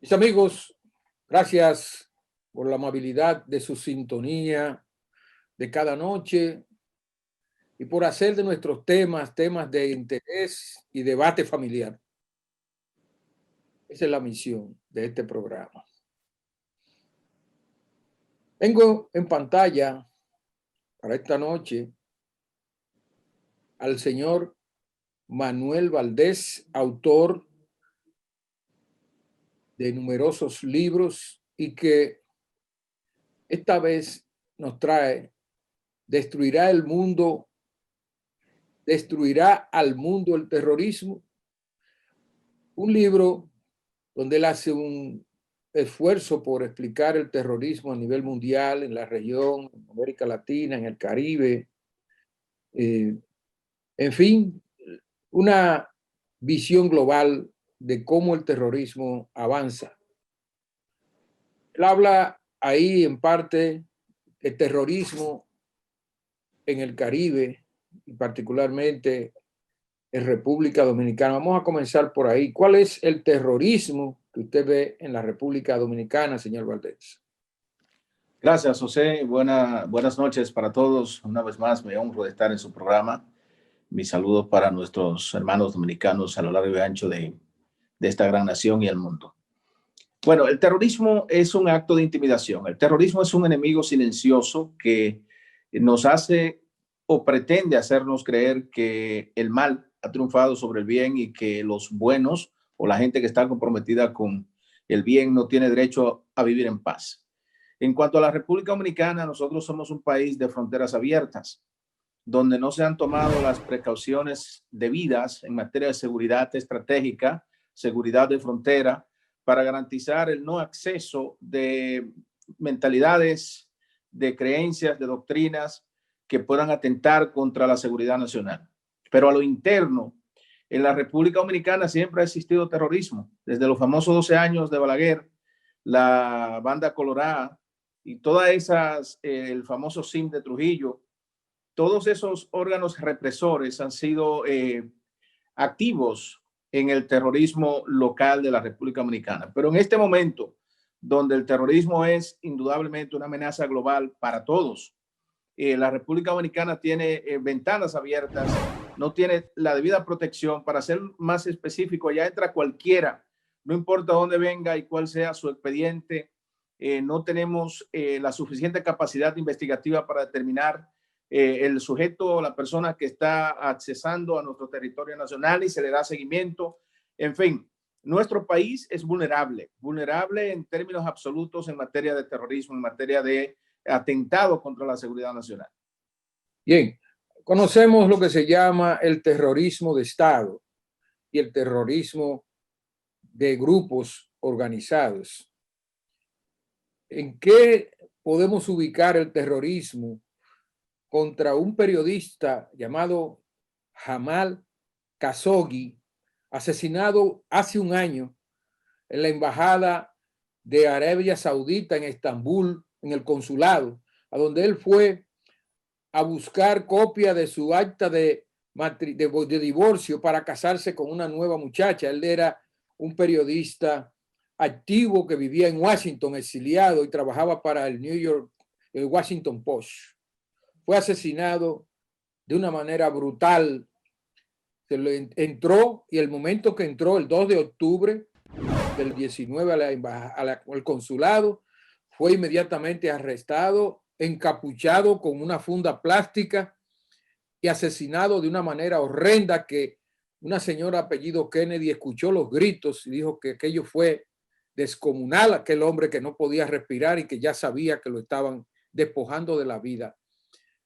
Mis amigos, gracias por la amabilidad de su sintonía de cada noche y por hacer de nuestros temas de interés y debate familiar. Esa es la misión de este programa. Tengo en pantalla para esta noche al señor Manuel Valdés, autor de numerosos libros y que esta vez nos trae ¿Destruirá al mundo el terrorismo? Un libro donde él hace un esfuerzo por explicar el terrorismo a nivel mundial, en la región, en América Latina, en el Caribe. En fin, una visión global de cómo el terrorismo avanza. Él habla ahí en parte de terrorismo en el Caribe y particularmente en República Dominicana. Vamos a comenzar por ahí. ¿Cuál es el terrorismo que usted ve en la República Dominicana, señor Valdés? Gracias, José. Buenas noches para todos. Una vez más, me honro de estar en su programa. Mis saludos para nuestros hermanos dominicanos a lo largo y ancho de esta gran nación y el mundo. Bueno, el terrorismo es un acto de intimidación. El terrorismo es un enemigo silencioso que nos hace o pretende hacernos creer que el mal ha triunfado sobre el bien y que los buenos o la gente que está comprometida con el bien no tiene derecho a vivir en paz. En cuanto a la República Dominicana, nosotros somos un país de fronteras abiertas, donde no se han tomado las precauciones debidas en materia de seguridad estratégica, seguridad de frontera, para garantizar el no acceso de mentalidades, de creencias, de doctrinas que puedan atentar contra la seguridad nacional. Pero a lo interno, en la República Dominicana siempre ha existido terrorismo. Desde los famosos 12 años de Balaguer, la banda Colorada y todas esas, el famoso SIM de Trujillo, todos esos órganos represores han sido activos en el terrorismo local de la República Dominicana. Pero en este momento, donde el terrorismo es indudablemente una amenaza global para todos, la República Dominicana tiene ventanas abiertas, no tiene la debida protección. Para ser más específico, ya entra cualquiera, no importa dónde venga y cuál sea su expediente. No tenemos la suficiente capacidad investigativa para determinar el sujeto o la persona que está accesando a nuestro territorio nacional y se le da seguimiento. En fin, nuestro país es vulnerable en términos absolutos en materia de terrorismo, en materia de atentado contra la seguridad nacional. Bien, conocemos lo que se llama el terrorismo de Estado y el terrorismo de grupos organizados. ¿En qué podemos ubicar el terrorismo contra un periodista llamado Jamal Khashoggi, asesinado hace un año en la embajada de Arabia Saudita en Estambul, en el consulado, a donde él fue a buscar copia de su acta de divorcio para casarse con una nueva muchacha? Él era un periodista activo que vivía en Washington, exiliado, y trabajaba para el el Washington Post. Fue asesinado de una manera brutal. Se lo entró, y el momento que entró, el 2 de octubre del 19 al consulado, fue inmediatamente arrestado, encapuchado con una funda plástica y asesinado de una manera horrenda, que una señora apellido Kennedy escuchó los gritos y dijo que aquello fue descomunal, aquel hombre que no podía respirar y que ya sabía que lo estaban despojando de la vida.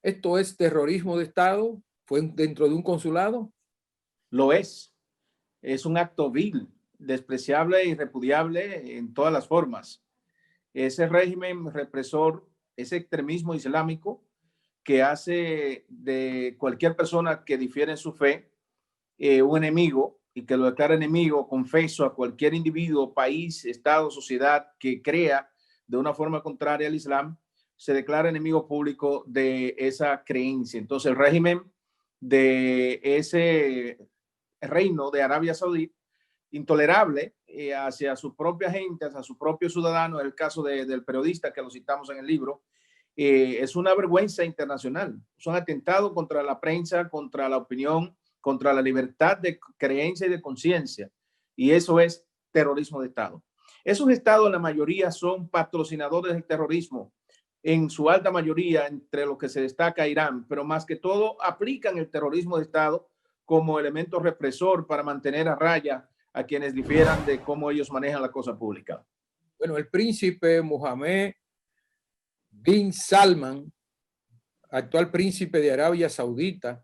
¿Esto es terrorismo de Estado? ¿Fue dentro de un consulado? Lo es. Es un acto vil, despreciable y repudiable en todas las formas. Ese régimen represor, ese extremismo islámico que hace de cualquier persona que difiere en su fe un enemigo, y que lo declara enemigo confeso a cualquier individuo, país, estado, sociedad que crea de una forma contraria al Islam, se declara enemigo público de esa creencia. Entonces el régimen de ese reino de Arabia Saudí intolerable hacia su propia gente, hacia su propio ciudadano, en el caso del periodista que lo citamos en el libro, es una vergüenza internacional. Son atentados contra la prensa, contra la opinión, contra la libertad de creencia y de conciencia. Y eso es terrorismo de Estado. Esos estados, en la mayoría, son patrocinadores del terrorismo, en su alta mayoría, entre los que se destaca Irán, pero más que todo aplican el terrorismo de Estado como elemento represor para mantener a raya a quienes difieran de cómo ellos manejan la cosa pública. Bueno, el príncipe Mohammed bin Salman, actual príncipe de Arabia Saudita,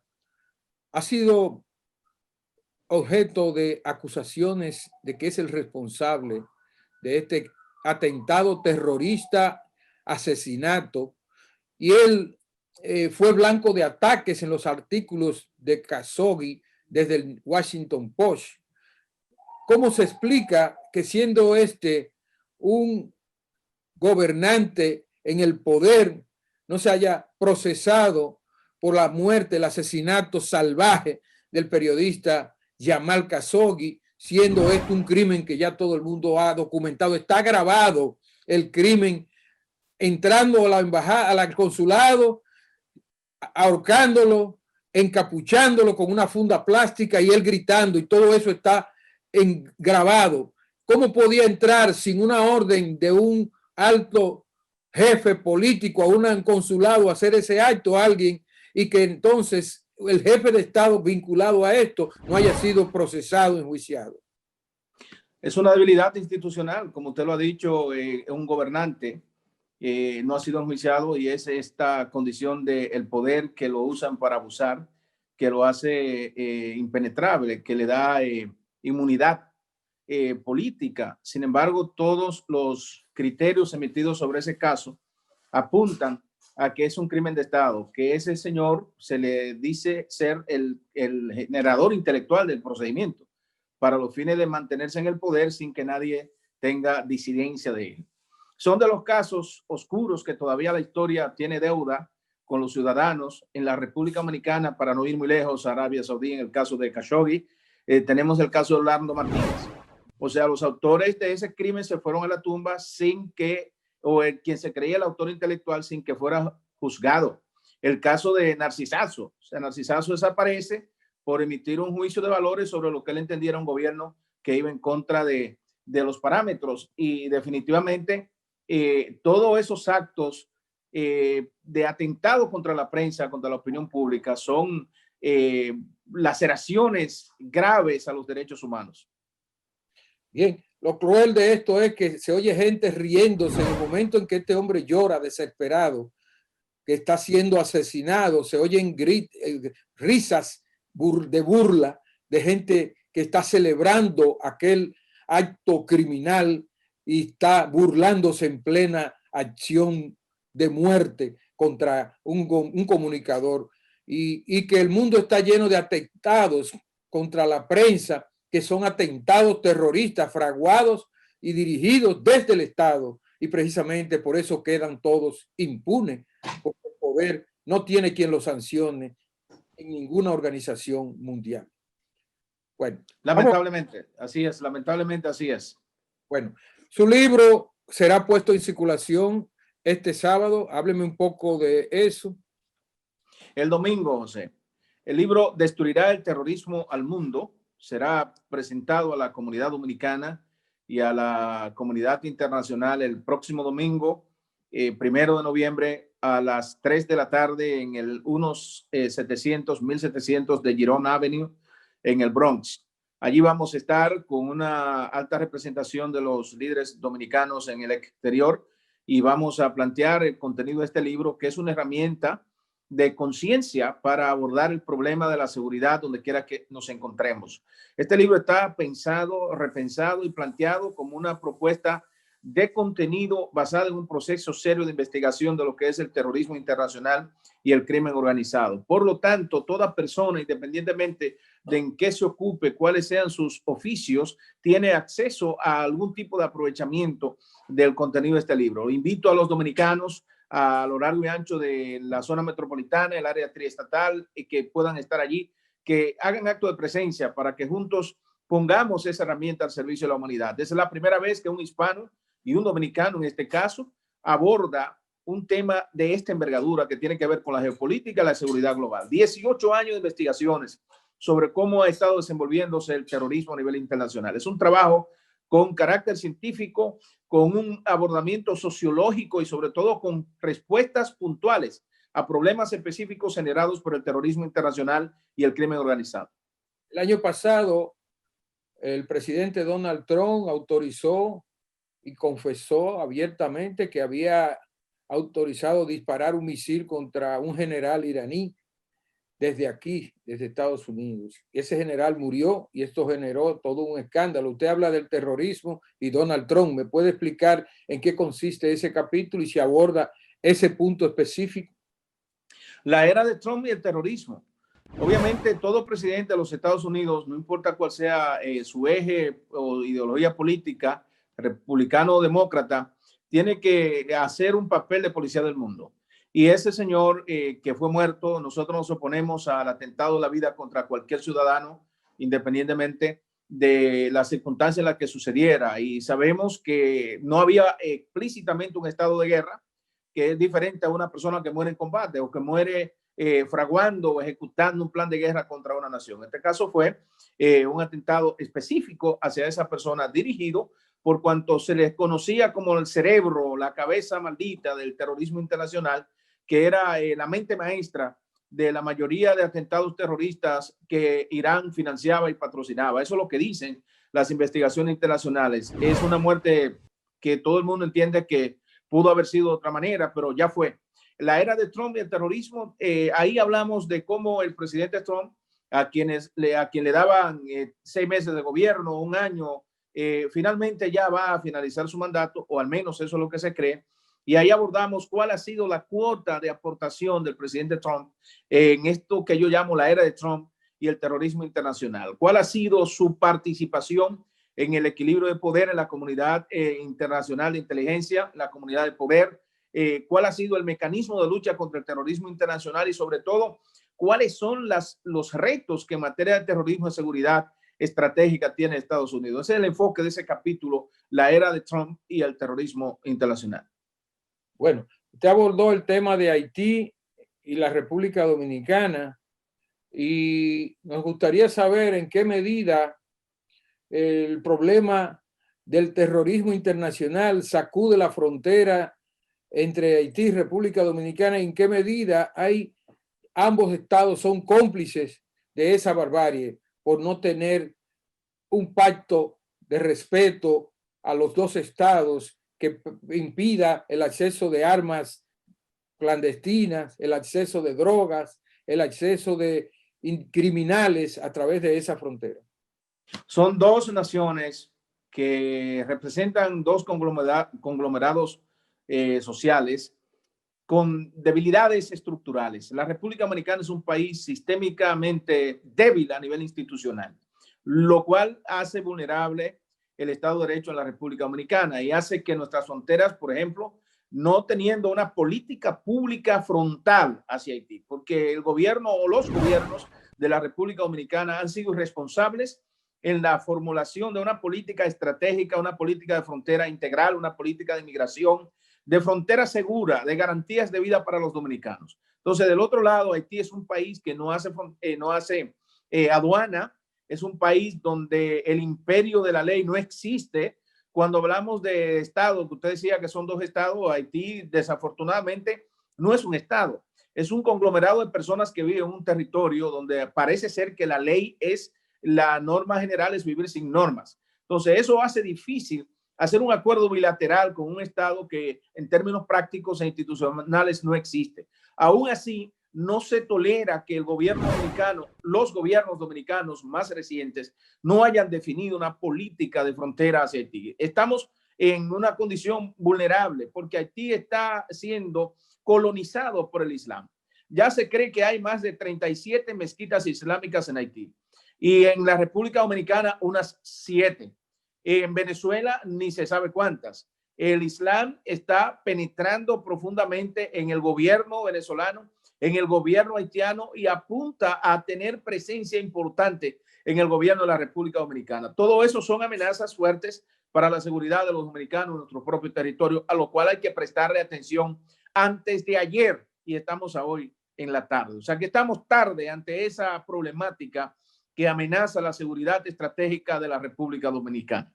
ha sido objeto de acusaciones de que es el responsable de este atentado terrorista, asesinato, y él fue blanco de ataques en los artículos de Khashoggi desde el Washington Post. ¿Cómo se explica que siendo este un gobernante en el poder no se haya procesado por la muerte, el asesinato salvaje del periodista Jamal Khashoggi, siendo esto un crimen que ya todo el mundo ha documentado? Está grabado el crimen entrando a la embajada, al consulado, ahorcándolo, encapuchándolo con una funda plástica y él gritando, y todo eso está grabado. ¿Cómo podía entrar sin una orden de un alto jefe político a un consulado a hacer ese acto a alguien, y que entonces el jefe de Estado vinculado a esto no haya sido procesado, enjuiciado? Es una debilidad institucional, como usted lo ha dicho, un gobernante no ha sido enjuiciado, y es esta condición del poder que lo usan para abusar, que lo hace impenetrable, que le da inmunidad política. Sin embargo, todos los criterios emitidos sobre ese caso apuntan a que es un crimen de Estado, que ese señor se le dice ser el generador intelectual del procedimiento para los fines de mantenerse en el poder sin que nadie tenga disidencia de él. Son de los casos oscuros que todavía la historia tiene deuda con los ciudadanos. En la República Dominicana, para no ir muy lejos, Arabia Saudí, en el caso de Khashoggi, tenemos el caso de Orlando Martínez. O sea, los autores de ese crimen se fueron a la tumba sin que, o quien se creía el autor intelectual, sin que fuera juzgado. El caso de Narcisazo. O sea, Narcisazo desaparece por emitir un juicio de valores sobre lo que él entendiera un gobierno que iba en contra de los parámetros. Y definitivamente todos esos actos de atentado contra la prensa, contra la opinión pública, son laceraciones graves a los derechos humanos. Bien, lo cruel de esto es que se oye gente riéndose en el momento en que este hombre llora desesperado, que está siendo asesinado. Se oyen risas de burla de gente que está celebrando aquel acto criminal y está burlándose en plena acción de muerte contra un comunicador, y que el mundo está lleno de atentados contra la prensa, que son atentados terroristas fraguados y dirigidos desde el Estado, y precisamente por eso quedan todos impunes, porque el poder no tiene quien los sancione en ninguna organización mundial. Bueno, lamentablemente, así es, lamentablemente así es. Bueno, su libro será puesto en circulación este sábado. Hábleme un poco de eso. El domingo, José. El libro Destruirá el terrorismo al mundo será presentado a la comunidad dominicana y a la comunidad internacional el próximo domingo, 1 de noviembre, a las 3 de la tarde en el 1700 de Girón Avenue en el Bronx. Allí vamos a estar con una alta representación de los líderes dominicanos en el exterior, y vamos a plantear el contenido de este libro, que es una herramienta de conciencia para abordar el problema de la seguridad donde quiera que nos encontremos. Este libro está pensado, repensado y planteado como una propuesta de contenido basada en un proceso serio de investigación de lo que es el terrorismo internacional y el crimen organizado. Por lo tanto, toda persona, independientemente de en qué se ocupe, cuáles sean sus oficios, tiene acceso a algún tipo de aprovechamiento del contenido de este libro. Invito a los dominicanos a lo largo y ancho de la zona metropolitana, el área triestatal, y que puedan estar allí, que hagan acto de presencia para que juntos pongamos esa herramienta al servicio de la humanidad. Esa es la primera vez que un hispano y un dominicano, en este caso, aborda un tema de esta envergadura que tiene que ver con la geopolítica y la seguridad global. 18 años de investigaciones sobre cómo ha estado desenvolviéndose el terrorismo a nivel internacional. Es un trabajo con carácter científico, con un abordamiento sociológico y sobre todo con respuestas puntuales a problemas específicos generados por el terrorismo internacional y el crimen organizado. El año pasado, el presidente Donald Trump autorizó y confesó abiertamente que había autorizado disparar un misil contra un general iraní desde aquí, desde Estados Unidos. Ese general murió y esto generó todo un escándalo. Usted habla del terrorismo y Donald Trump. ¿Me puede explicar en qué consiste ese capítulo y si aborda ese punto específico? La era de Trump y el terrorismo. Obviamente, todo presidente de los Estados Unidos, no importa cuál sea su eje o ideología política, republicano o demócrata, tiene que hacer un papel de policía del mundo. Y ese señor que fue muerto, nosotros nos oponemos al atentado de la vida contra cualquier ciudadano, independientemente de las circunstancias en las que sucediera. Y sabemos que no había explícitamente un estado de guerra, que es diferente a una persona que muere en combate o que muere fraguando o ejecutando un plan de guerra contra una nación. En este caso fue un atentado específico hacia esa persona dirigido por cuanto se les conocía como el cerebro, la cabeza maldita del terrorismo internacional, que era la mente maestra de la mayoría de atentados terroristas que Irán financiaba y patrocinaba. Eso es lo que dicen las investigaciones internacionales. Es una muerte que todo el mundo entiende que pudo haber sido de otra manera, pero ya fue. La era de Trump y el terrorismo, ahí hablamos de cómo el presidente Trump, a quien le daban 6 meses de gobierno, un año, finalmente ya va a finalizar su mandato, o al menos eso es lo que se cree. Y ahí abordamos cuál ha sido la cuota de aportación del presidente Trump en esto que yo llamo la era de Trump y el terrorismo internacional. ¿Cuál ha sido su participación en el equilibrio de poder en la comunidad internacional de inteligencia, la comunidad de poder? ¿Cuál ha sido el mecanismo de lucha contra el terrorismo internacional? Y sobre todo, ¿cuáles son los retos que en materia de terrorismo y seguridad estratégica tiene Estados Unidos? Ese es el enfoque de ese capítulo, la era de Trump y el terrorismo internacional. Bueno, usted abordó el tema de Haití y la República Dominicana y nos gustaría saber en qué medida el problema del terrorismo internacional sacude la frontera entre Haití y República Dominicana, en qué medida ambos estados son cómplices de esa barbarie por no tener un pacto de respeto a los dos estados que impida el acceso de armas clandestinas, el acceso de drogas, el acceso de criminales a través de esa frontera. Son dos naciones que representan dos conglomerados sociales con debilidades estructurales. La República Dominicana es un país sistémicamente débil a nivel institucional, lo cual hace vulnerable el Estado de Derecho en la República Dominicana y hace que nuestras fronteras, por ejemplo, no teniendo una política pública frontal hacia Haití, porque el gobierno o los gobiernos de la República Dominicana han sido responsables en la formulación de una política estratégica, una política de frontera integral, una política de inmigración, de frontera segura, de garantías de vida para los dominicanos. Entonces, del otro lado, Haití es un país que no hace aduana, es un país donde el imperio de la ley no existe. Cuando hablamos de estado, que usted decía que son dos estados, Haití desafortunadamente no es un estado, es un conglomerado de personas que viven en un territorio donde parece ser que la ley es la norma general, es vivir sin normas. Entonces, eso hace difícil hacer un acuerdo bilateral con un estado que en términos prácticos e institucionales no existe. Aún así, no se tolera que el gobierno dominicano, los gobiernos dominicanos más recientes, no hayan definido una política de frontera hacia Haití. Estamos en una condición vulnerable porque Haití está siendo colonizado por el Islam. Ya se cree que hay más de 37 mezquitas islámicas en Haití y en la República Dominicana unas 7. En Venezuela ni se sabe cuántas. El Islam está penetrando profundamente en el gobierno venezolano, en el gobierno haitiano y apunta a tener presencia importante en el gobierno de la República Dominicana. Todo eso son amenazas fuertes para la seguridad de los dominicanos en nuestro propio territorio, a lo cual hay que prestarle atención antes de ayer y estamos a hoy en la tarde. O sea que estamos tarde ante esa problemática que amenaza la seguridad estratégica de la República Dominicana.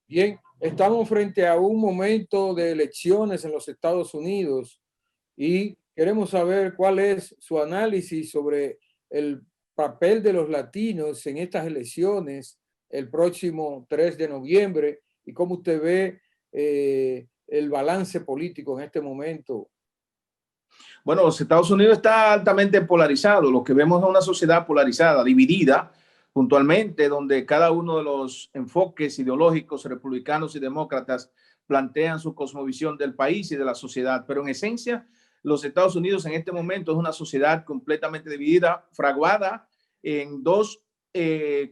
Bien, estamos frente a un momento de elecciones en los Estados Unidos y queremos saber cuál es su análisis sobre el papel de los latinos en estas elecciones el próximo 3 de noviembre y cómo usted ve el balance político en este momento. Bueno, los Estados Unidos está altamente polarizado. Lo que vemos es una sociedad polarizada, dividida puntualmente, donde cada uno de los enfoques ideológicos republicanos y demócratas plantean su cosmovisión del país y de la sociedad. Pero en esencia, los Estados Unidos en este momento es una sociedad completamente dividida, fraguada en dos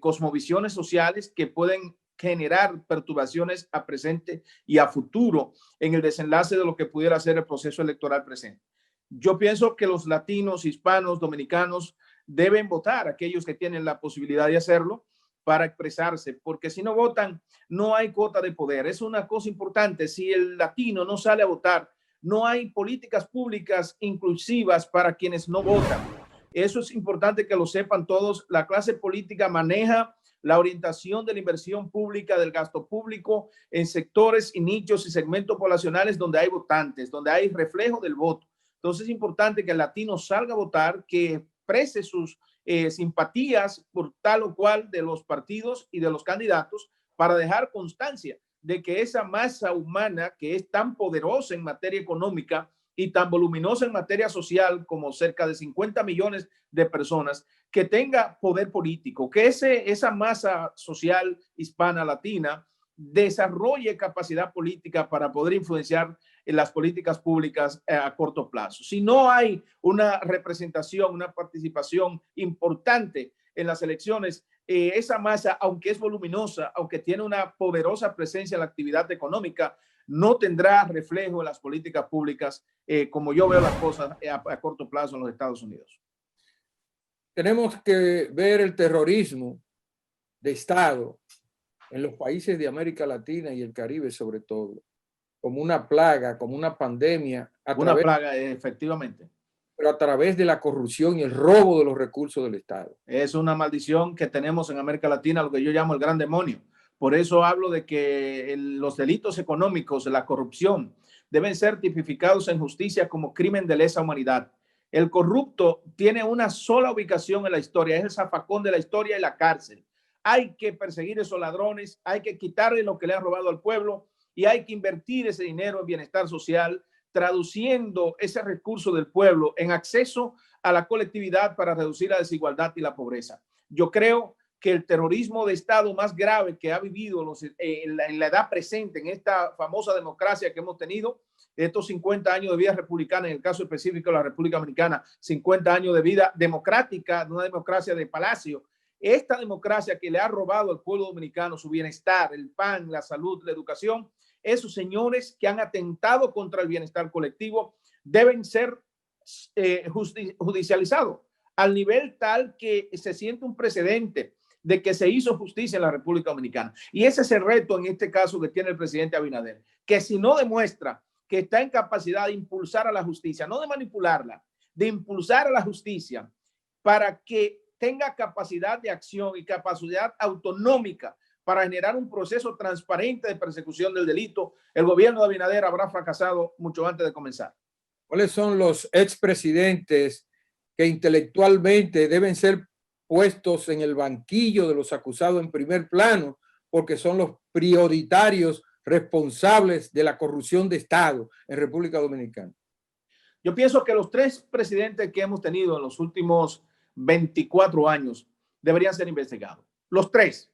cosmovisiones sociales que pueden generar perturbaciones a presente y a futuro en el desenlace de lo que pudiera ser el proceso electoral presente. Yo pienso que los latinos, hispanos, dominicanos deben votar, aquellos que tienen la posibilidad de hacerlo, para expresarse, porque si no votan, no hay cuota de poder. Es una cosa importante. Si el latino no sale a votar, no hay políticas públicas inclusivas para quienes no votan. Eso es importante que lo sepan todos. La clase política maneja la orientación de la inversión pública, del gasto público en sectores y nichos y segmentos poblacionales donde hay votantes, donde hay reflejo del voto. Entonces es importante que el latino salga a votar, que exprese sus simpatías por tal o cual de los partidos y de los candidatos para dejar constancia de que esa masa humana que es tan poderosa en materia económica y tan voluminosa en materia social como cerca de 50 millones de personas, que tenga poder político, que esa masa social hispana latina desarrolle capacidad política para poder influenciar en las políticas públicas a corto plazo. Si no hay una representación, una participación importante en las elecciones, esa masa, aunque es voluminosa, aunque tiene una poderosa presencia en la actividad económica, no tendrá reflejo en las políticas públicas, como yo veo las cosas a corto plazo en los Estados Unidos. Tenemos que ver el terrorismo de Estado en los países de América Latina y el Caribe sobre todo, como una plaga, como una pandemia. Una plaga, efectivamente. Pero a través de la corrupción y el robo de los recursos del Estado. Es una maldición que tenemos en América Latina, lo que yo llamo el gran demonio. Por eso hablo de que los delitos económicos, la corrupción, deben ser tipificados en justicia como crimen de lesa humanidad. El corrupto tiene una sola ubicación en la historia, es el zafacón de la historia y la cárcel. Hay que perseguir a esos ladrones, hay que quitarle lo que le han robado al pueblo y hay que invertir ese dinero en bienestar social, traduciendo ese recurso del pueblo en acceso a la colectividad para reducir la desigualdad y la pobreza. Yo creo que el terrorismo de Estado más grave que ha vivido en la edad presente, en esta famosa democracia que hemos tenido, estos 50 años de vida republicana, en el caso específico de la República Dominicana, 50 años de vida democrática, de una democracia de palacio, esta democracia que le ha robado al pueblo dominicano su bienestar, el pan, la salud, la educación, esos señores que han atentado contra el bienestar colectivo deben ser judicializados al nivel tal que se siente un precedente de que se hizo justicia en la República Dominicana. Y ese es el reto en este caso que tiene el presidente Abinader, que si no demuestra que está en capacidad de impulsar a la justicia, no de manipularla, de impulsar a la justicia para que tenga capacidad de acción y capacidad autonómica para generar un proceso transparente de persecución del delito, el gobierno de Abinader habrá fracasado mucho antes de comenzar. ¿Cuáles son los expresidentes que intelectualmente deben ser puestos en el banquillo de los acusados en primer plano porque son los prioritarios responsables de la corrupción de Estado en República Dominicana? Yo pienso que los tres presidentes que hemos tenido en los últimos 24 años deberían ser investigados. Los tres.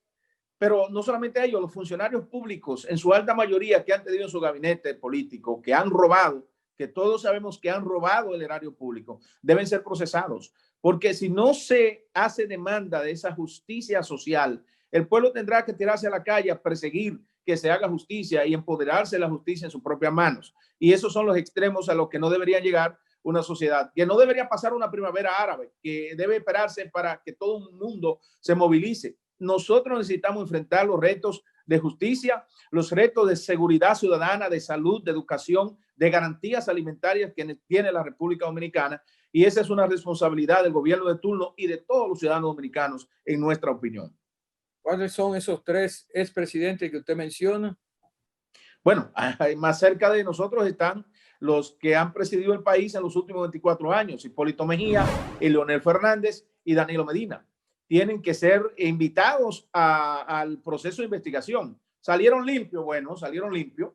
Pero no solamente ellos, los funcionarios públicos, en su alta mayoría que han tenido en su gabinete político, que han robado, que todos sabemos que han robado el erario público, deben ser procesados. Porque si no se hace demanda de esa justicia social, el pueblo tendrá que tirarse a la calle a perseguir que se haga justicia y empoderarse de la justicia en sus propias manos. Y esos son los extremos a los que no deberían llegar, una sociedad, que no debería pasar una primavera árabe, que debe esperarse para que todo el mundo se movilice. Nosotros necesitamos enfrentar los retos de justicia, los retos de seguridad ciudadana, de salud, de educación, de garantías alimentarias que tiene la República Dominicana, y esa es una responsabilidad del gobierno de turno y de todos los ciudadanos dominicanos, en nuestra opinión. ¿Cuáles son esos tres expresidentes que usted menciona? Bueno, más cerca de nosotros están los que han presidido el país en los últimos 24 años, Hipólito Mejía, Leonel Fernández y Danilo Medina. Tienen que ser invitados al proceso de investigación. ¿Salieron limpios? Bueno, salieron limpios.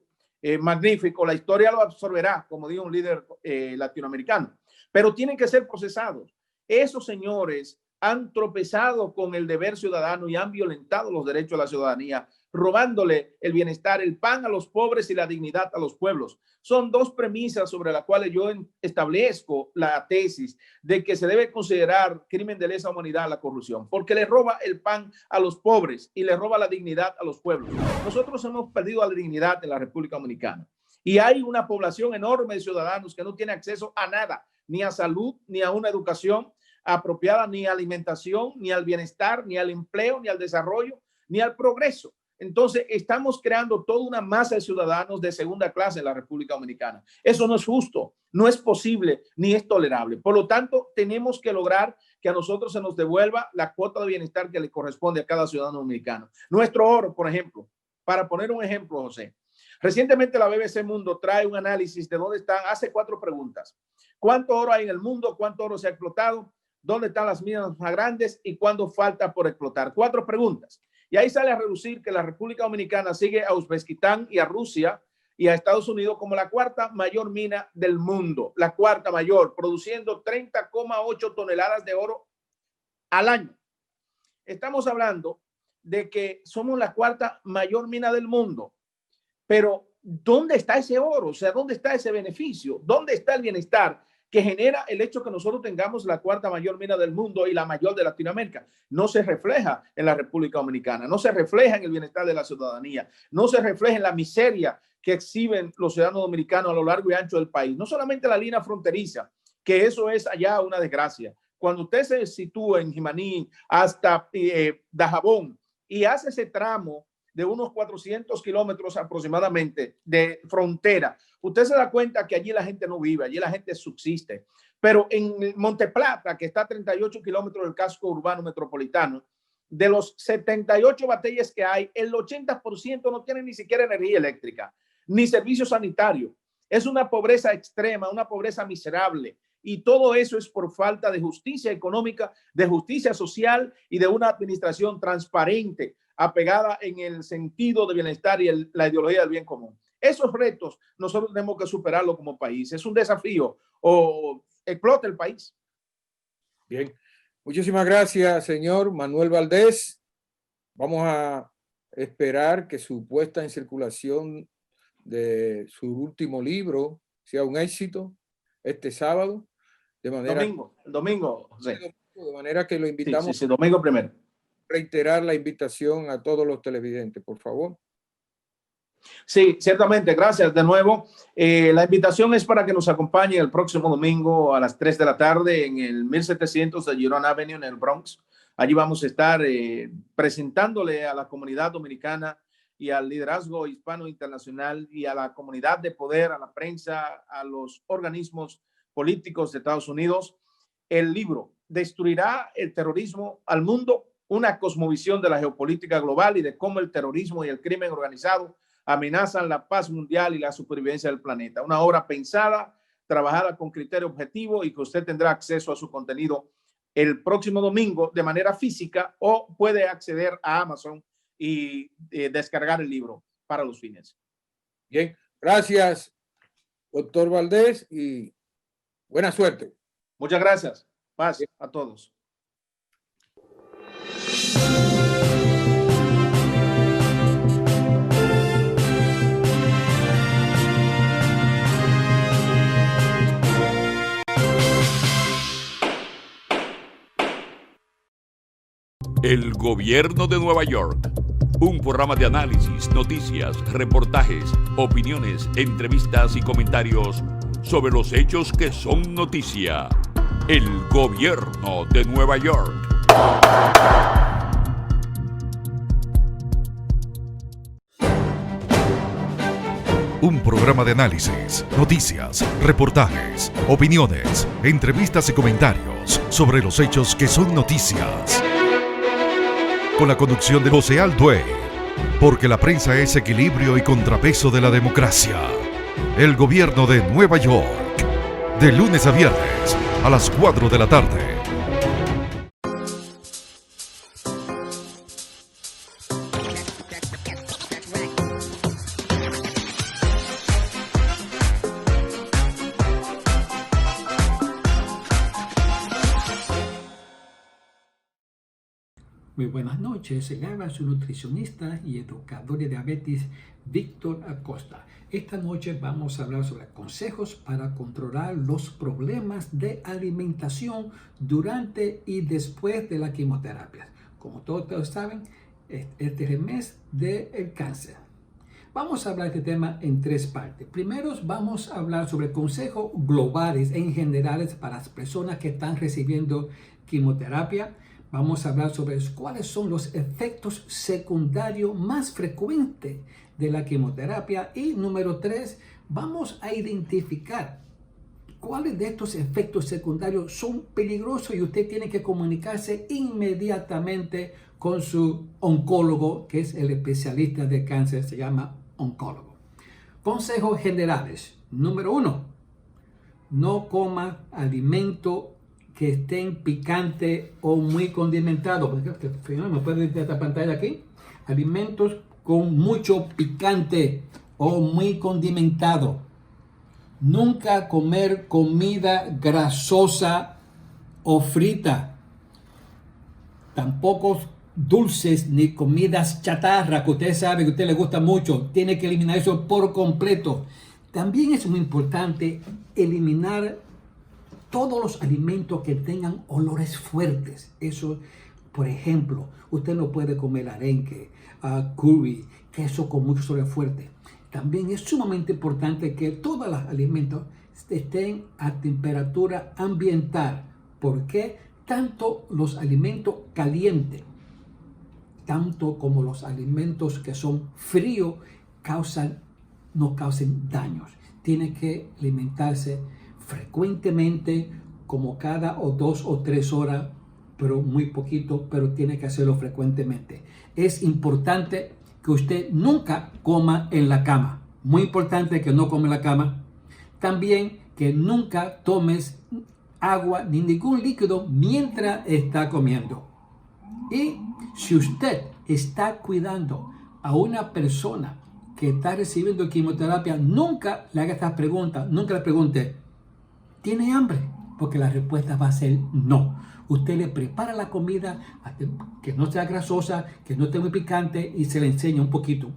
Magnífico, la historia lo absorberá, como dijo un líder latinoamericano, pero tienen que ser procesados. Esos señores han tropezado con el deber ciudadano y han violentado los derechos de la ciudadanía, robándole el bienestar, el pan a los pobres y la dignidad a los pueblos. Son dos premisas sobre las cuales yo establezco la tesis de que se debe considerar crimen de lesa humanidad la corrupción, porque le roba el pan a los pobres y le roba la dignidad a los pueblos. Nosotros hemos perdido la dignidad en la República Dominicana y hay una población enorme de ciudadanos que no tiene acceso a nada, ni a salud, ni a una educación apropiada, ni a alimentación, ni al bienestar, ni al empleo, ni al desarrollo, ni al progreso. Entonces, estamos creando toda una masa de ciudadanos de segunda clase en la República Dominicana. Eso no es justo, no es posible, ni es tolerable. Por lo tanto, tenemos que lograr que a nosotros se nos devuelva la cuota de bienestar que le corresponde a cada ciudadano dominicano. Nuestro oro, por ejemplo, para poner un ejemplo, José. Recientemente la BBC Mundo trae un análisis de dónde están, hace 4 preguntas. ¿Cuánto oro hay en el mundo? ¿Cuánto oro se ha explotado? ¿Dónde están las minas más grandes? ¿Y cuándo falta por explotar? 4 preguntas. Y ahí sale a reducir que la República Dominicana sigue a Uzbekistán y a Rusia y a Estados Unidos como la 4ª mayor mina del mundo, la 4ª mayor, produciendo 30,8 toneladas de oro al año. Estamos hablando de que somos la 4ª mayor mina del mundo, pero ¿dónde está ese oro? O sea, ¿dónde está ese beneficio? ¿Dónde está el bienestar que genera el hecho que nosotros tengamos la 4ª mayor mina del mundo y la mayor de Latinoamérica? No se refleja en la República Dominicana, no se refleja en el bienestar de la ciudadanía, no se refleja en la miseria que exhiben los ciudadanos dominicanos a lo largo y ancho del país. No solamente la línea fronteriza, que eso es allá una desgracia. Cuando usted se sitúa en Jimaní hasta Dajabón y hace ese tramo de unos 400 kilómetros aproximadamente de frontera, usted se da cuenta que allí la gente no vive, allí la gente subsiste. Pero en Monteplata, que está a 38 kilómetros del casco urbano metropolitano, de los 78 batallas que hay, el 80% no tienen ni siquiera energía eléctrica, ni servicio sanitario. Es una pobreza extrema, una pobreza miserable. Y todo eso es por falta de justicia económica, de justicia social y de una administración transparente, apegada en el sentido de bienestar y la ideología del bien común. Esos retos nosotros tenemos que superarlo como país. Es un desafío o explota el país. Bien, muchísimas gracias, señor Manuel Valdés. Vamos a esperar que su puesta en circulación de su último libro sea un éxito este sábado. De manera, el domingo, José. De manera que lo invitamos. Sí, domingo primero. Reiterar la invitación a todos los televidentes, por favor. Sí, ciertamente. Gracias de nuevo. La invitación es para que nos acompañen el próximo domingo a las 3 de la tarde en el 1700 de Girón Avenue en el Bronx. Allí vamos a estar presentándole a la comunidad dominicana y al liderazgo hispano internacional y a la comunidad de poder, a la prensa, a los organismos políticos de Estados Unidos, el libro ¿Destruirá el terrorismo al mundo? Una cosmovisión de la geopolítica global y de cómo el terrorismo y el crimen organizado amenazan la paz mundial y la supervivencia del planeta. Una obra pensada, trabajada con criterio objetivo y que usted tendrá acceso a su contenido el próximo domingo de manera física o puede acceder a Amazon y descargar el libro para los fines. Bien, gracias, doctor Valdés, y buena suerte. Muchas gracias. Paz a todos. El Gobierno de Nueva York. Un programa de análisis, noticias, reportajes, opiniones, entrevistas y comentarios sobre los hechos que son noticia. El gobierno de Nueva York. Un programa de análisis, noticias, reportajes, opiniones, entrevistas y comentarios sobre los hechos que son noticias. Con la conducción de José Alduey, porque la prensa es equilibrio y contrapeso de la democracia. El gobierno de Nueva York, de lunes a viernes a las 4 de la tarde. Muy buenas noches, le habla su nutricionista y educador de diabetes, Víctor Acosta. Esta noche vamos a hablar sobre consejos para controlar los problemas de alimentación durante y después de la quimioterapia. Como todos ustedes saben, este es el mes del cáncer. Vamos a hablar de este tema en tres partes. Primero vamos a hablar sobre consejos globales en generales para las personas que están recibiendo quimioterapia. Vamos a hablar sobre cuáles son los efectos secundarios más frecuentes de la quimioterapia. Y número 3, vamos a identificar cuáles de estos efectos secundarios son peligrosos y usted tiene que comunicarse inmediatamente con su oncólogo, que es el especialista de cáncer, se llama oncólogo. Consejos generales. Número 1, no coma alimento que estén picante o muy condimentados. ¿Me puede ver esta pantalla aquí? Alimentos con mucho picante o muy condimentado. Nunca comer comida grasosa o frita. Tampoco dulces ni comidas chatarra que usted sabe que a usted le gusta mucho. Tiene que eliminar eso por completo. También es muy importante eliminar todos los alimentos que tengan olores fuertes. Eso, por ejemplo, usted no puede comer arenque, curry, queso con mucho olor fuerte. También es sumamente importante que todos los alimentos estén a temperatura ambiental. ¿Por qué? Tanto los alimentos calientes, tanto como los alimentos que son fríos, no causen daños. Tiene que alimentarse frecuentemente, como cada 2 o 3 horas, pero muy poquito, pero tiene que hacerlo frecuentemente. Es importante que usted nunca coma en la cama. Muy importante que no coma en la cama. También que nunca tomes agua ni ningún líquido mientras está comiendo. Y si usted está cuidando a una persona que está recibiendo quimioterapia, nunca le haga estas preguntas. Nunca le pregunte, ¿tiene hambre? Porque la respuesta va a ser no. Usted le prepara la comida que no sea grasosa, que no esté muy picante y se le enseña un poquito.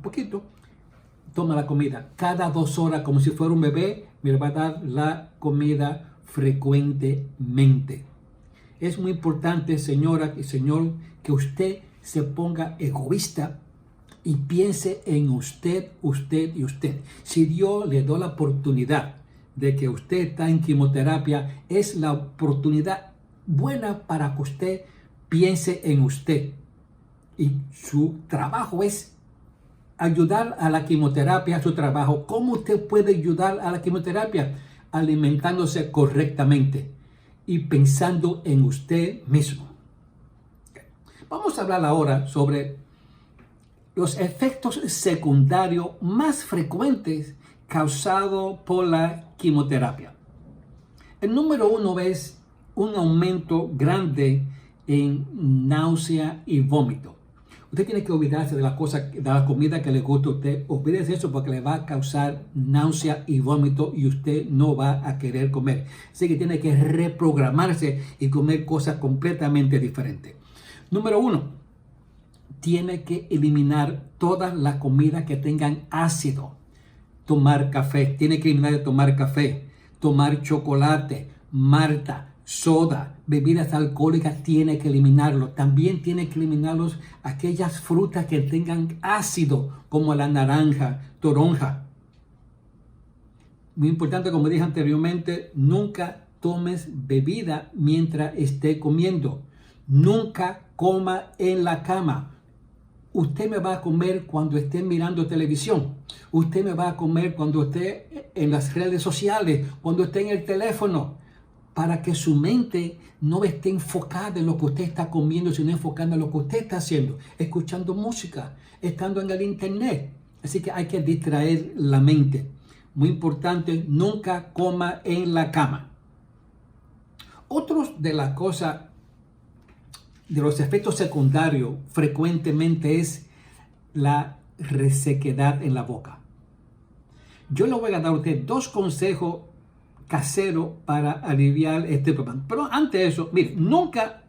Toma la comida. Cada 2 horas, como si fuera un bebé, me va a dar la comida frecuentemente. Es muy importante, señora y señor, que usted se ponga egoísta y piense en usted y usted. Si Dios le da la oportunidad de que usted está en quimioterapia, es la oportunidad buena para que usted piense en usted. Y su trabajo es ayudar a la quimioterapia, su trabajo. ¿Cómo usted puede ayudar a la quimioterapia? Alimentándose correctamente y pensando en usted mismo. Vamos a hablar ahora sobre los efectos secundarios más frecuentes causados por la quimioterapia. El número 1 es un aumento grande en náusea y vómito. Usted tiene que olvidarse de la comida que le gusta a usted. Olvídese eso porque le va a causar náusea y vómito y usted no va a querer comer. Así que tiene que reprogramarse y comer cosas completamente diferentes. Número 1, tiene que eliminar todas las comidas que tengan ácido. Tomar café, tiene que eliminar de tomar café, tomar chocolate, malta, soda, bebidas alcohólicas, tiene que eliminarlo. También tiene que eliminarlos aquellas frutas que tengan ácido, como la naranja, toronja. Muy importante, como dije anteriormente, nunca tomes bebida mientras esté comiendo. Nunca coma en la cama. Usted me va a comer cuando esté mirando televisión. Usted me va a comer cuando esté en las redes sociales, cuando esté en el teléfono, para que su mente no esté enfocada en lo que usted está comiendo, sino enfocada en lo que usted está haciendo, escuchando música, estando en el internet. Así que hay que distraer la mente. Muy importante, nunca coma en la cama. Otros de las cosas, de los efectos secundarios frecuentemente es la resequedad en la boca. Yo le voy a dar a usted 2 consejos caseros para aliviar este problema. Pero antes de eso, mire, nunca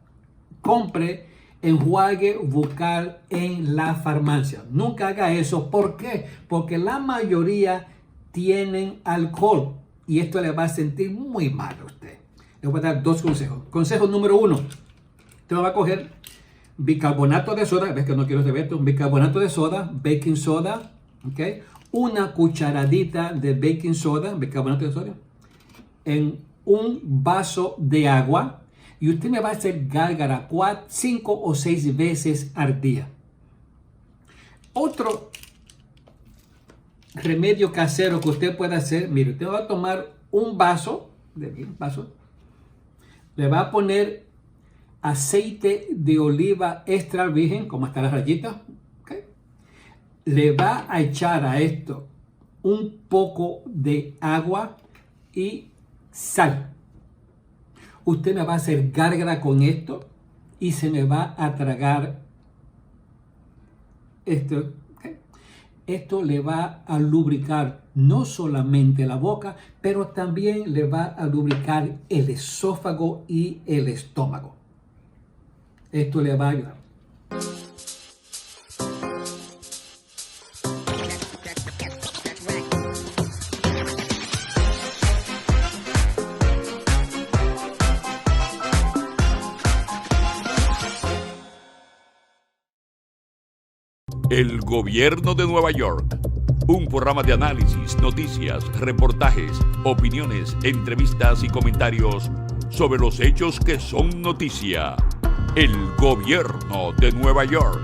compre enjuague bucal en la farmacia. Nunca haga eso. ¿Por qué? Porque la mayoría tienen alcohol y esto le va a sentir muy mal a usted. Le voy a dar 2 consejos. Consejo número 1. Usted va a coger bicarbonato de soda, ves que no quiero saber esto, bicarbonato de soda, baking soda, ¿ok? Una cucharadita de baking soda, bicarbonato de soda, en un vaso de agua y usted me va a hacer gárgara 4, 5 o 6 veces al día. Otro remedio casero que usted puede hacer, mire, usted va a tomar un vaso, le va a poner aceite de oliva extra virgen, como hasta las rayitas, ¿okay? Le va a echar a esto un poco de agua y sal. Usted me va a hacer gárgara con esto y se me va a tragar esto. ¿Okay? Esto le va a lubricar no solamente la boca, pero también le va a lubricar el esófago y el estómago. Esto le va a ayudar. El Gobierno de Nueva York. Un programa de análisis, noticias, reportajes, opiniones, entrevistas y comentarios sobre los hechos que son noticia. El Gobierno de Nueva York.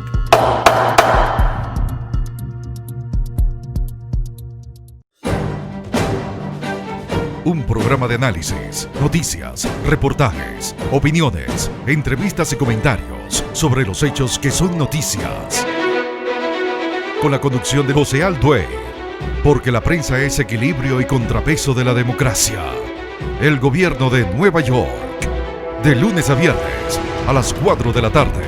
Un programa de análisis, noticias, reportajes, opiniones, entrevistas y comentarios sobre los hechos que son noticias. Con la conducción de José Alduey, porque la prensa es equilibrio y contrapeso de la democracia. El Gobierno de Nueva York. De lunes a viernes a las 4 de la tarde.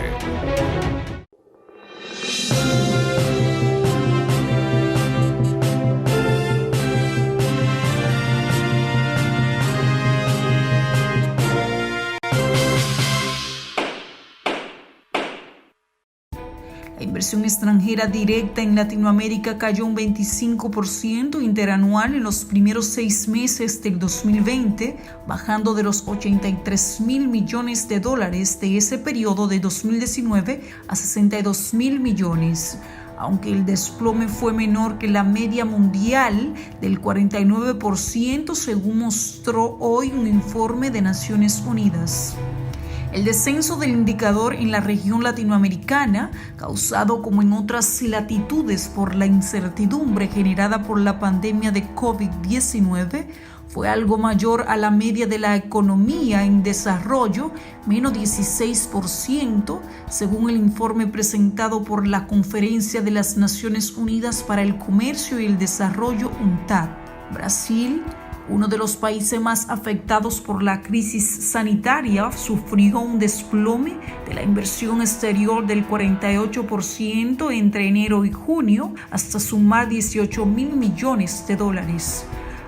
La inversión extranjera directa en Latinoamérica cayó un 25% interanual en los primeros 6 meses del 2020, bajando de los $83,000 millones de ese periodo de 2019 a $62,000 millones. Aunque el desplome fue menor que la media mundial del 49%, según mostró hoy un informe de Naciones Unidas. El descenso del indicador en la región latinoamericana, causado como en otras latitudes por la incertidumbre generada por la pandemia de COVID-19, fue algo mayor a la media de la economía en desarrollo, menos 16%, según el informe presentado por la Conferencia de las Naciones Unidas para el Comercio y el Desarrollo, UNCTAD. Brasil, uno de los países más afectados por la crisis sanitaria, sufrió un desplome de la inversión exterior del 48% entre enero y junio, hasta sumar $18,000 millones.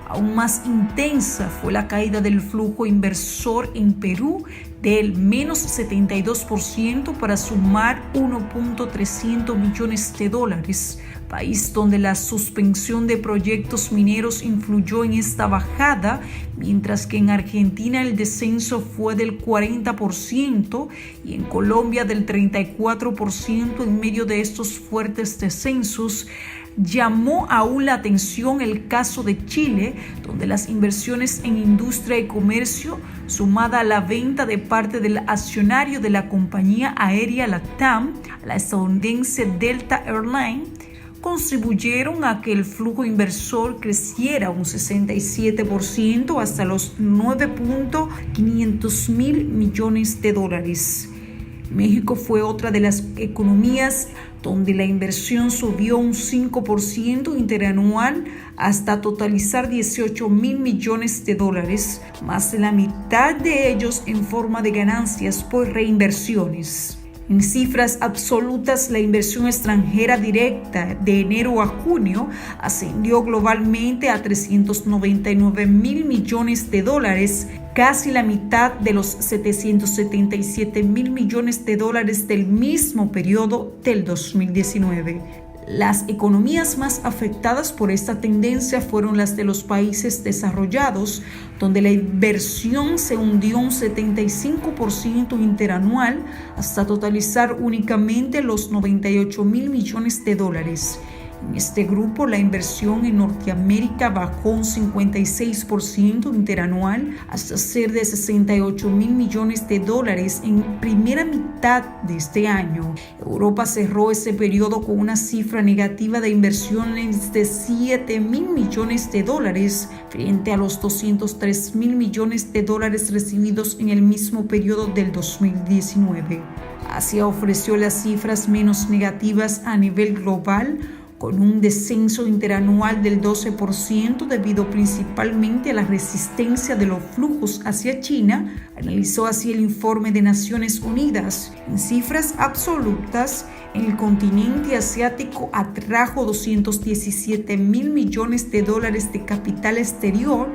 Aún más intensa fue la caída del flujo inversor en Perú del menos 72% para sumar $1.300 millones, país donde la suspensión de proyectos mineros influyó en esta bajada, mientras que en Argentina el descenso fue del 40% y en Colombia del 34%. En medio de estos fuertes descensos, llamó aún la atención el caso de Chile, donde las inversiones en industria y comercio, sumada a la venta de parte del accionario de la compañía aérea LATAM, la estadounidense Delta Airlines, contribuyeron a que el flujo inversor creciera un 67% hasta los 9.500 mil millones de dólares. México fue otra de las economías donde la inversión subió un 5% interanual hasta totalizar 18 mil millones de dólares, más de la mitad de ellos en forma de ganancias por reinversiones. En cifras absolutas, la inversión extranjera directa de enero a junio ascendió globalmente a 399 mil millones de dólares, casi la mitad de los 777 mil millones de dólares del mismo periodo del 2019. Las economías más afectadas por esta tendencia fueron las de los países desarrollados, donde la inversión se hundió un 75% interanual hasta totalizar únicamente los 98 mil millones de dólares. En este grupo, la inversión en Norteamérica bajó un 56% interanual hasta ser de 68 mil millones de dólares en primera mitad de este año. Europa cerró ese periodo con una cifra negativa de inversiones de 7 mil millones de dólares frente a los 203 mil millones de dólares recibidos en el mismo periodo del 2019. Asia ofreció las cifras menos negativas a nivel global, con un descenso interanual del 12% debido principalmente a la resistencia de los flujos hacia China, analizó así el informe de Naciones Unidas. En cifras absolutas, el continente asiático atrajo 217 mil millones de dólares de capital exterior,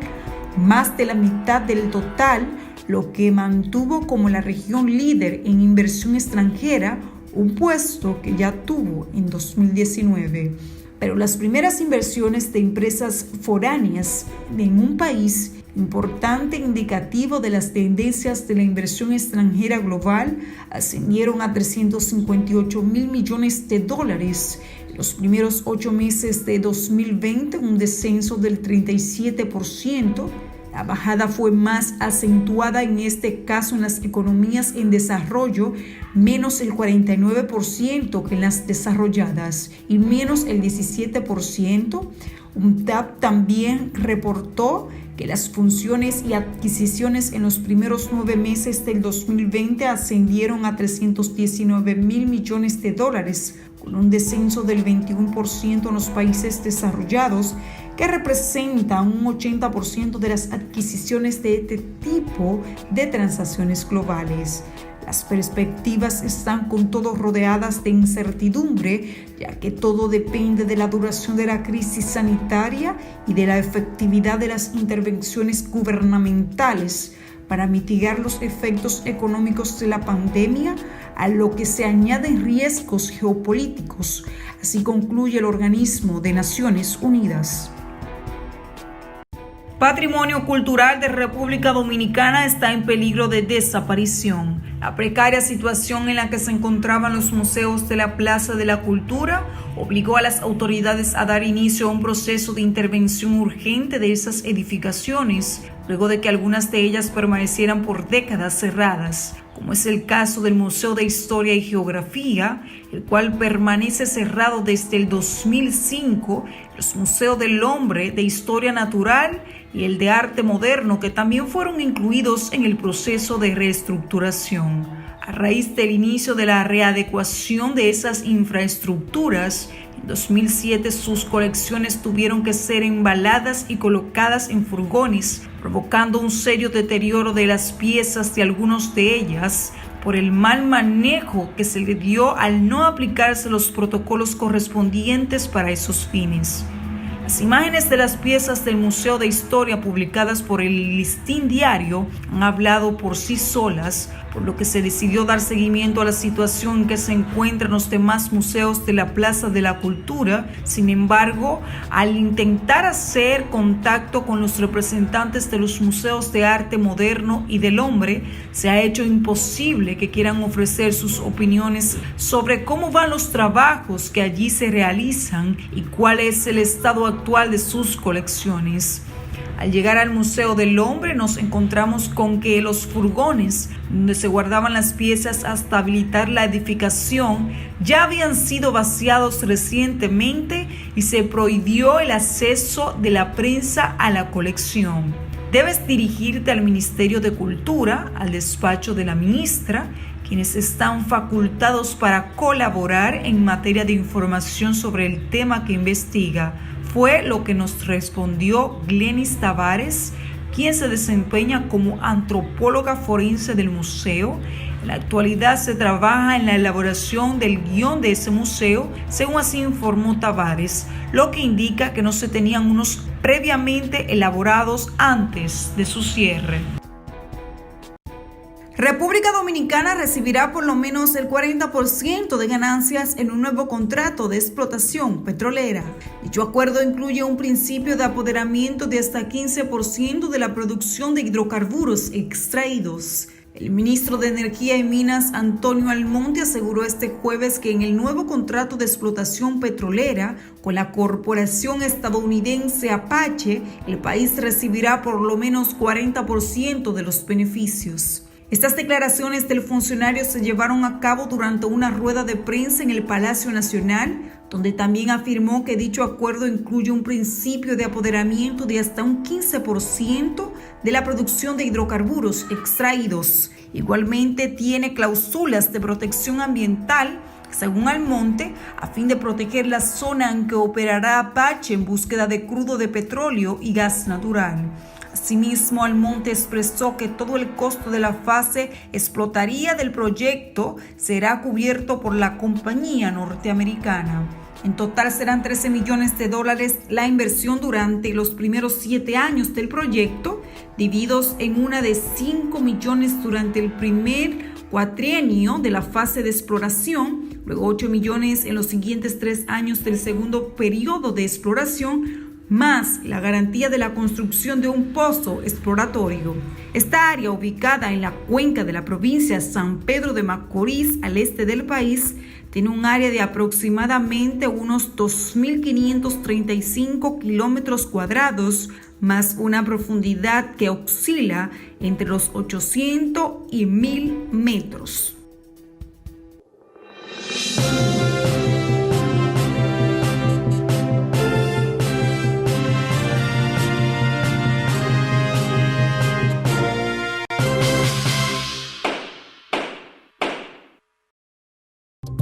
más de la mitad del total, lo que mantuvo como la región líder en inversión extranjera, un puesto que ya tuvo en 2019. Pero las primeras inversiones de empresas foráneas en un país, importante indicativo de las tendencias de la inversión extranjera global, ascendieron a 358 mil millones de dólares. En los primeros 8 meses de 2020, un descenso del 37%. La bajada fue más acentuada en este caso en las economías en desarrollo, menos el 49% que en las desarrolladas y menos el 17%. UNTAD también reportó que las funciones y adquisiciones en los primeros 9 meses del 2020 ascendieron a 319 mil millones de dólares, con un descenso del 21% en los países desarrollados, que representa un 80% de las adquisiciones de este tipo de transacciones globales. Las perspectivas están con todo rodeadas de incertidumbre, ya que todo depende de la duración de la crisis sanitaria y de la efectividad de las intervenciones gubernamentales para mitigar los efectos económicos de la pandemia, a lo que se añaden riesgos geopolíticos. Así concluye el organismo de Naciones Unidas. Patrimonio cultural de República Dominicana está en peligro de desaparición. La precaria situación en la que se encontraban los museos de la Plaza de la Cultura obligó a las autoridades a dar inicio a un proceso de intervención urgente de esas edificaciones, luego de que algunas de ellas permanecieran por décadas cerradas, como es el caso del Museo de Historia y Geografía, el cual permanece cerrado desde el 2005, los Museos del Hombre, de Historia Natural y el de Arte Moderno, que también fueron incluidos en el proceso de reestructuración. A raíz del inicio de la readecuación de esas infraestructuras, en 2007 sus colecciones tuvieron que ser embaladas y colocadas en furgones, provocando un serio deterioro de las piezas de algunos de ellas por el mal manejo que se le dio al no aplicarse los protocolos correspondientes para esos fines. Las imágenes de las piezas del Museo de Historia publicadas por el Listín Diario han hablado por sí solas, por lo que se decidió dar seguimiento a la situación en que se encuentran los demás museos de la Plaza de la Cultura. Sin embargo, al intentar hacer contacto con los representantes de los museos de arte moderno y del hombre, se ha hecho imposible que quieran ofrecer sus opiniones sobre cómo van los trabajos que allí se realizan y cuál es el estado actual de sus colecciones. Al llegar al Museo del Hombre nos encontramos con que los furgones donde se guardaban las piezas hasta habilitar la edificación ya habían sido vaciados recientemente y se prohibió el acceso de la prensa a la colección. Debes dirigirte al Ministerio de Cultura, al despacho de la ministra, quienes están facultados para colaborar en materia de información sobre el tema que investiga. Fue lo que nos respondió Glenis Tavares, quien se desempeña como antropóloga forense del museo. En la actualidad se trabaja en la elaboración del guión de ese museo, según así informó Tavares, lo que indica que no se tenían unos previamente elaborados antes de su cierre. República Dominicana recibirá por lo menos el 40% de ganancias en un nuevo contrato de explotación petrolera. Dicho acuerdo incluye un principio de apoderamiento de hasta 15% de la producción de hidrocarburos extraídos. El ministro de Energía y Minas, Antonio Almonte, aseguró este jueves que en el nuevo contrato de explotación petrolera con la corporación estadounidense Apache, el país recibirá por lo menos 40% de los beneficios. Estas declaraciones del funcionario se llevaron a cabo durante una rueda de prensa en el Palacio Nacional, donde también afirmó que dicho acuerdo incluye un principio de apoderamiento de hasta un 15% de la producción de hidrocarburos extraídos. Igualmente tiene cláusulas de protección ambiental, según Almonte, a fin de proteger la zona en que operará Apache en búsqueda de crudo de petróleo y gas natural. Asimismo, Almonte expresó que todo el costo de la fase explotaría del proyecto será cubierto por la compañía norteamericana. En total serán $13 millones la inversión durante los primeros 7 años del proyecto, divididos en una de 5 millones durante el primer cuatrienio de la fase de exploración, luego 8 millones en los siguientes 3 años del segundo periodo de exploración, más la garantía de la construcción de un pozo exploratorio. Esta área, ubicada en la cuenca de la provincia San Pedro de Macorís, al este del país, tiene un área de aproximadamente unos 2.535 kilómetros cuadrados, más una profundidad que oscila entre los 800 y 1.000 metros.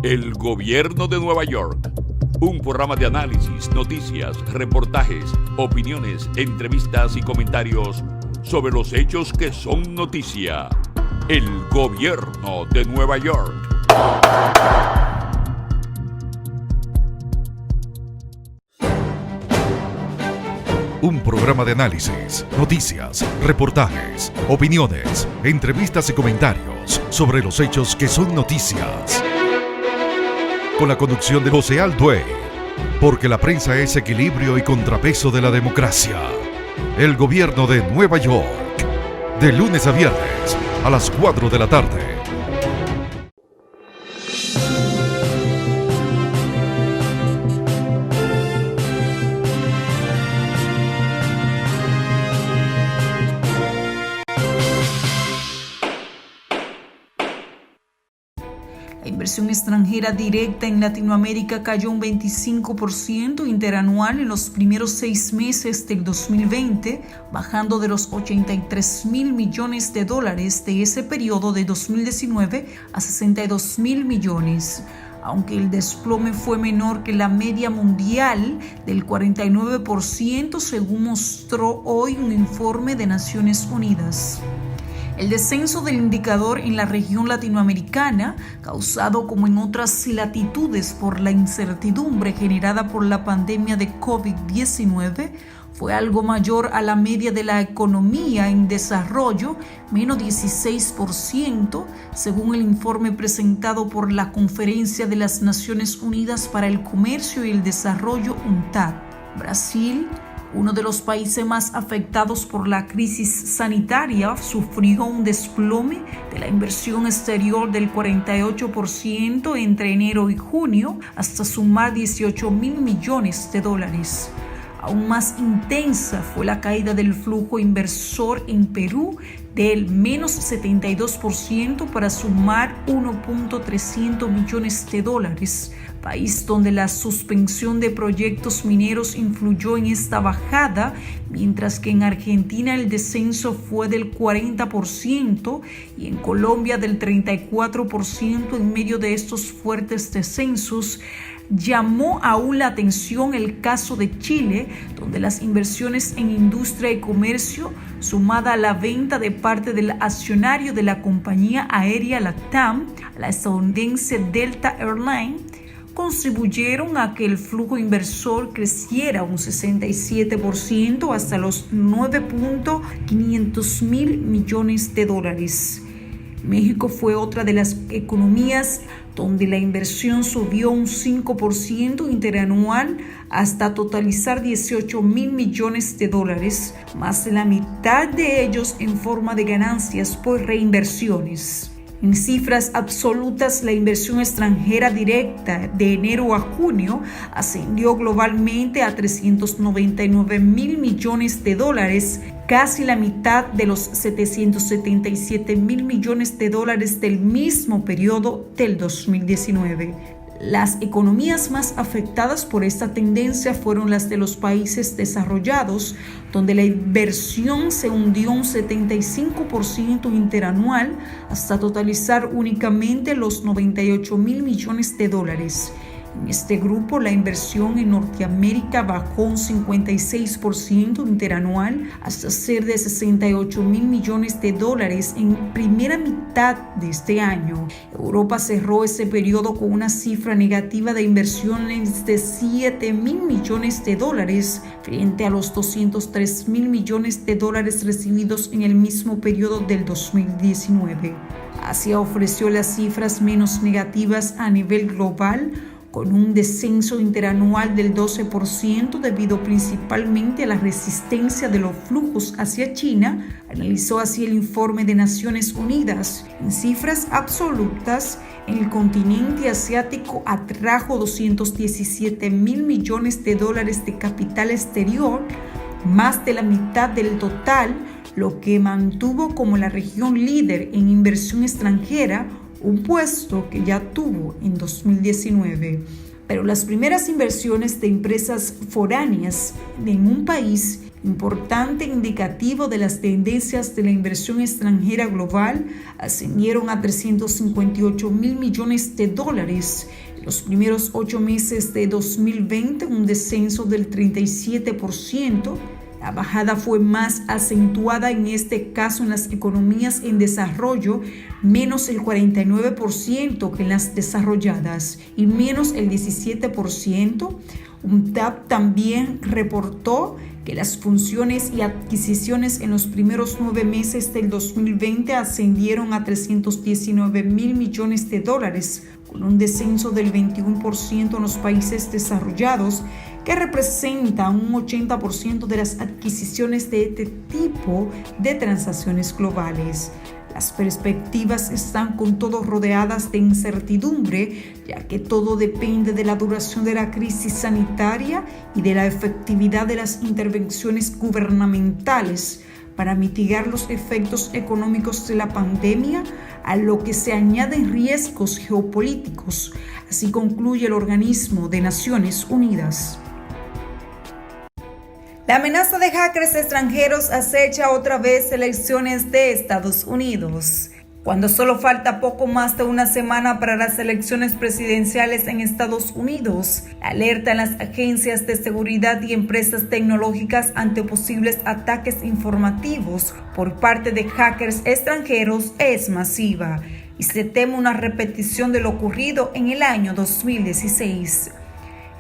El Gobierno de Nueva York. Un programa de análisis, noticias, reportajes, opiniones, entrevistas y comentarios sobre los hechos que son noticia. El Gobierno de Nueva York. Un programa de análisis, noticias, reportajes, opiniones, entrevistas y comentarios sobre los hechos que son noticias. Con la conducción de José Altuve, porque la prensa es equilibrio y contrapeso de la democracia. El Gobierno de Nueva York, de lunes a viernes a las 4 de la tarde. La inversión extranjera directa en Latinoamérica cayó un 25% interanual en los primeros 6 meses del 2020, bajando de los $83.000 millones de ese periodo de 2019 a $62.000 millones. Aunque el desplome fue menor que la media mundial del 49%, según mostró hoy un informe de Naciones Unidas. El descenso del indicador en la región latinoamericana, causado como en otras latitudes por la incertidumbre generada por la pandemia de COVID-19, fue algo mayor a la media de la economía en desarrollo, menos 16%, según el informe presentado por la Conferencia de las Naciones Unidas para el Comercio y el Desarrollo, UNCTAD. Brasil, uno de los países más afectados por la crisis sanitaria, sufrió un desplome de la inversión exterior del 48% entre enero y junio, hasta sumar $18.000 millones. Aún más intensa fue la caída del flujo inversor en Perú del menos 72% para sumar $1.300 millones, país donde la suspensión de proyectos mineros influyó en esta bajada, mientras que en Argentina el descenso fue del 40% y en Colombia del 34%. En medio de estos fuertes descensos, llamó aún la atención el caso de Chile, donde las inversiones en industria y comercio, sumada a la venta de parte del accionario de la compañía aérea LATAM, la estadounidense Delta Airlines, contribuyeron a que el flujo inversor creciera un 67% hasta los $9.500 millones. México fue otra de las economías donde la inversión subió un 5% interanual hasta totalizar $18.000 millones, más de la mitad de ellos en forma de ganancias por reinversiones. En cifras absolutas, la inversión extranjera directa de enero a junio ascendió globalmente a $399.000 millones, casi la mitad de los $777.000 millones del mismo periodo del 2019. Las economías más afectadas por esta tendencia fueron las de los países desarrollados, donde la inversión se hundió un 75% interanual hasta totalizar únicamente los $98.000 millones. En este grupo, la inversión en Norteamérica bajó un 56% interanual hasta ser de $68.000 millones en primera mitad de este año. Europa cerró ese periodo con una cifra negativa de inversiones de $7.000 millones frente a los $203.000 millones recibidos en el mismo periodo del 2019. Asia ofreció las cifras menos negativas a nivel global, con un descenso interanual del 12% debido principalmente a la resistencia de los flujos hacia China, analizó así el informe de Naciones Unidas. En cifras absolutas, el continente asiático atrajo $217.000 millones de capital exterior, más de la mitad del total, lo que mantuvo como la región líder en inversión extranjera, un puesto que ya tuvo en 2019. Pero las primeras inversiones de empresas foráneas en un país, importante indicativo de las tendencias de la inversión extranjera global, ascendieron a $358.000 millones. En los primeros 8 meses de 2020, un descenso del 37%. La bajada fue más acentuada en este caso en las economías en desarrollo, menos el 49% que en las desarrolladas y menos el 17%. UNCTAD también reportó que las funciones y adquisiciones en los primeros 9 meses del 2020 ascendieron a $319.000 millones, con un descenso del 21% en los países desarrollados, que representa un 80% de las adquisiciones de este tipo de transacciones globales. Las perspectivas están con todo rodeadas de incertidumbre, ya que todo depende de la duración de la crisis sanitaria y de la efectividad de las intervenciones gubernamentales para mitigar los efectos económicos de la pandemia, a lo que se añaden riesgos geopolíticos. Así concluye el organismo de Naciones Unidas. La amenaza de hackers extranjeros acecha otra vez elecciones de Estados Unidos. Cuando solo falta poco más de una semana para las elecciones presidenciales en Estados Unidos, la alerta en las agencias de seguridad y empresas tecnológicas ante posibles ataques informativos por parte de hackers extranjeros es masiva y se teme una repetición de lo ocurrido en el año 2016.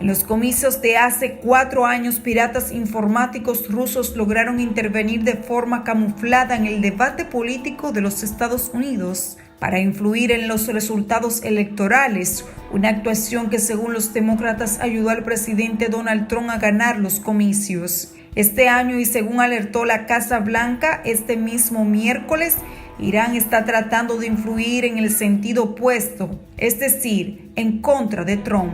En los comicios de hace 4 años, piratas informáticos rusos lograron intervenir de forma camuflada en el debate político de los Estados Unidos para influir en los resultados electorales, una actuación que según los demócratas ayudó al presidente Donald Trump a ganar los comicios. Este año, y según alertó la Casa Blanca este mismo miércoles, Irán está tratando de influir en el sentido opuesto, es decir, en contra de Trump,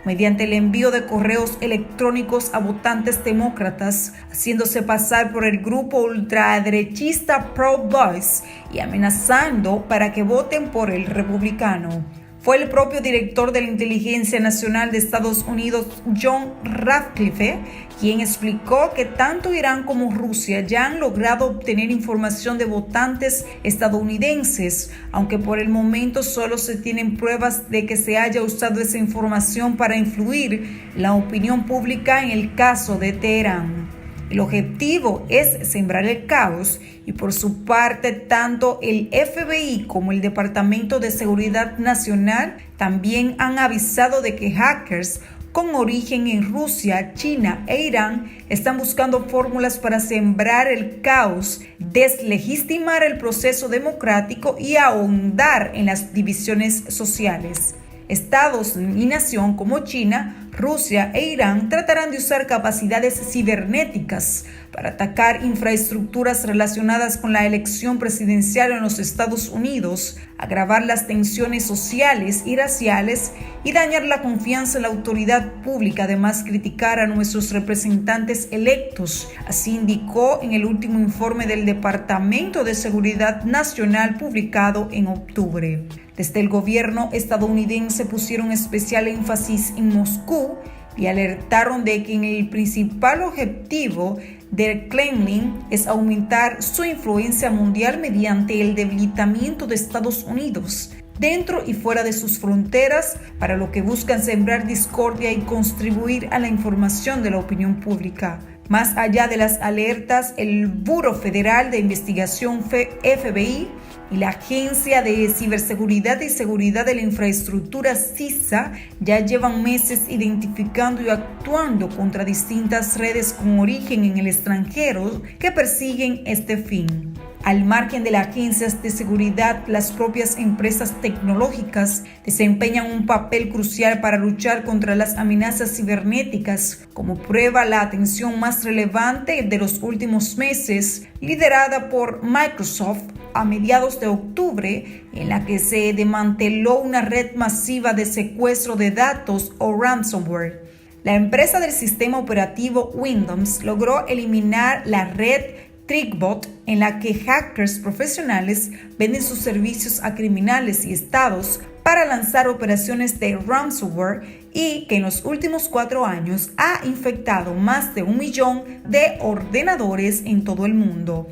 mediante el envío de correos electrónicos a votantes demócratas, haciéndose pasar por el grupo ultraderechista Proud Boys y amenazando para que voten por el republicano. Fue el propio director de la Inteligencia Nacional de Estados Unidos, John Ratcliffe, quien explicó que tanto Irán como Rusia ya han logrado obtener información de votantes estadounidenses, aunque por el momento solo se tienen pruebas de que se haya usado esa información para influir la opinión pública en el caso de Teherán. El objetivo es sembrar el caos y por su parte tanto el FBI como el Departamento de Seguridad Nacional también han avisado de que hackers con origen en Rusia, China e Irán están buscando fórmulas para sembrar el caos, deslegitimar el proceso democrático y ahondar en las divisiones sociales. Estados y nación como China, Rusia e Irán tratarán de usar capacidades cibernéticas para atacar infraestructuras relacionadas con la elección presidencial en los Estados Unidos, agravar las tensiones sociales y raciales y dañar la confianza en la autoridad pública, además criticar a nuestros representantes electos, así indicó en el último informe del Departamento de Seguridad Nacional publicado en octubre. Desde el gobierno estadounidense pusieron especial énfasis en Moscú y alertaron de que el principal objetivo del Kremlin es aumentar su influencia mundial mediante el debilitamiento de Estados Unidos dentro y fuera de sus fronteras, para lo que buscan sembrar discordia y contribuir a la información de la opinión pública. Más allá de las alertas, el Buró Federal de Investigación FBI y la Agencia de Ciberseguridad y Seguridad de la Infraestructura CISA ya llevan meses identificando y actuando contra distintas redes con origen en el extranjero que persiguen este fin. Al margen de las agencias de seguridad, las propias empresas tecnológicas desempeñan un papel crucial para luchar contra las amenazas cibernéticas, como prueba la atención más relevante de los últimos meses, liderada por Microsoft a mediados de octubre, en la que se desmanteló una red masiva de secuestro de datos o ransomware. La empresa del sistema operativo Windows logró eliminar la red Trickbot, en la que hackers profesionales venden sus servicios a criminales y estados para lanzar operaciones de ransomware, y que en los últimos 4 años ha infectado más de 1 millón de ordenadores en todo el mundo.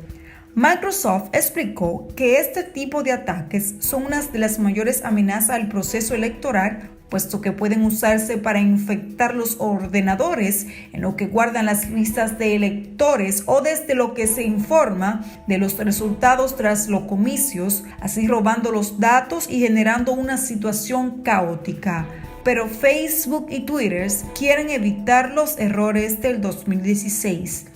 Microsoft explicó que este tipo de ataques son una de las mayores amenazas al proceso electoral, puesto que pueden usarse para infectar los ordenadores en lo que guardan las listas de electores o desde lo que se informa de los resultados tras los comicios, así robando los datos y generando una situación caótica. Pero Facebook y Twitter quieren evitar los errores del 2016.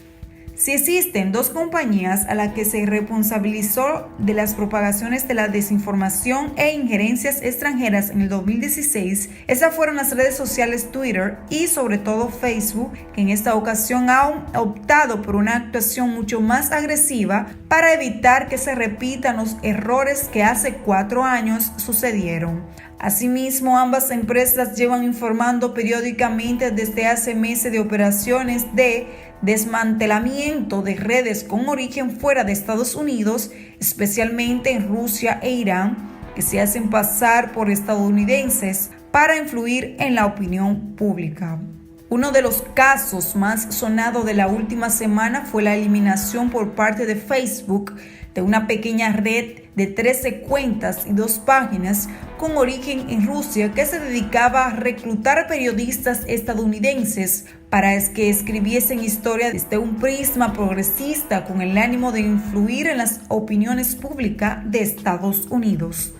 Si existen 2 compañías a las que se responsabilizó de las propagaciones de la desinformación e injerencias extranjeras en el 2016, esas fueron las redes sociales Twitter y sobre todo Facebook, que en esta ocasión ha optado por una actuación mucho más agresiva para evitar que se repitan los errores que hace 4 años sucedieron. Asimismo, ambas empresas llevan informando periódicamente desde hace meses de operaciones de desmantelamiento de redes con origen fuera de Estados Unidos, especialmente en Rusia e Irán, que se hacen pasar por estadounidenses para influir en la opinión pública. Uno de los casos más sonados de la última semana fue la eliminación por parte de Facebook de una pequeña red de 13 cuentas y 2 páginas con origen en Rusia que se dedicaba a reclutar periodistas estadounidenses para que escribiesen historia desde un prisma progresista con el ánimo de influir en las opiniones públicas de Estados Unidos.